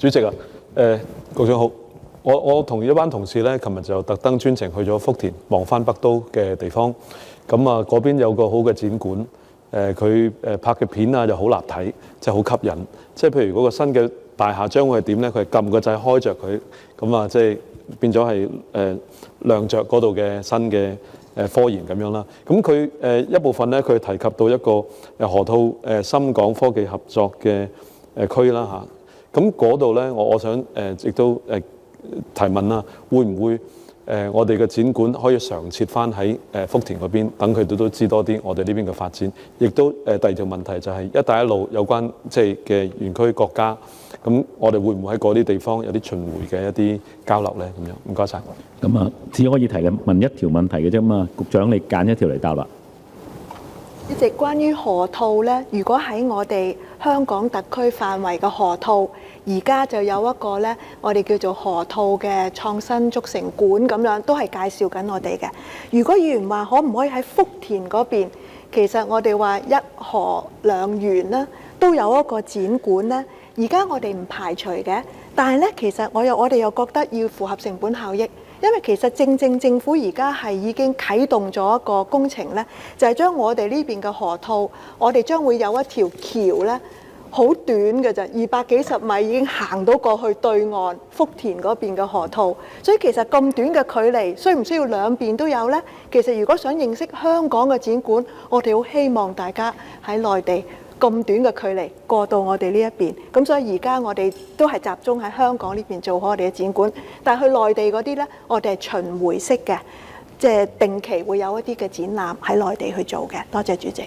主席啊，局長好，我同一班同事咧，琴日就特登專程去咗福田望翻北都嘅地方，咁啊嗰邊有個好嘅展館，佢拍嘅片啊就好立體，即係好吸引，即係譬如嗰個新嘅大廈將會係點咧？佢係撳個掣開着佢，咁啊即係變咗係亮着嗰度嘅新嘅科研咁樣啦。咁佢一部分咧，佢提及到一個河套深港科技合作嘅區啦嚇。咁嗰度咧，我想亦都提問啦，會唔會我哋嘅展館可以常設翻喺福田嗰邊，等佢哋都知多啲我哋呢邊嘅發展。亦都第二條問題就係一帶一路有關即係嘅園區國家，咁我哋會唔會喺嗰啲地方有啲巡迴嘅一啲交流咧？咁樣唔該晒。咁啊，只可以問一條問題嘅啫嘛，局長你揀一條嚟答啦。一直關於河套咧，如果喺我哋香港特區範圍嘅河套，而家就有一個咧，我哋叫做河套嘅創新築城館咁樣，都係介紹緊我哋嘅。如果議員話可唔可以喺福田嗰邊，其實我哋話一河兩園咧，都有一個展館咧。而家我哋唔排除嘅，但係咧，其實我哋又覺得要符合成本效益。因為其實正政府而家係已經啟動咗一個工程咧，就係將我哋呢邊嘅河套，我哋將會有一條橋咧，好短嘅啫，200幾十米已經行到過去對岸福田嗰邊嘅河套。所以其實咁短嘅距離，需唔需要兩邊都有呢？其實如果想認識香港嘅展館，我哋好希望大家喺內地咁短嘅距離過到我哋呢一邊，咁所以而家我哋都係集中喺香港呢邊做好我哋嘅展館，但係去內地嗰啲呢，我哋係巡迴式嘅，即係定期會有一啲嘅展覽喺內地去做嘅。多謝主席。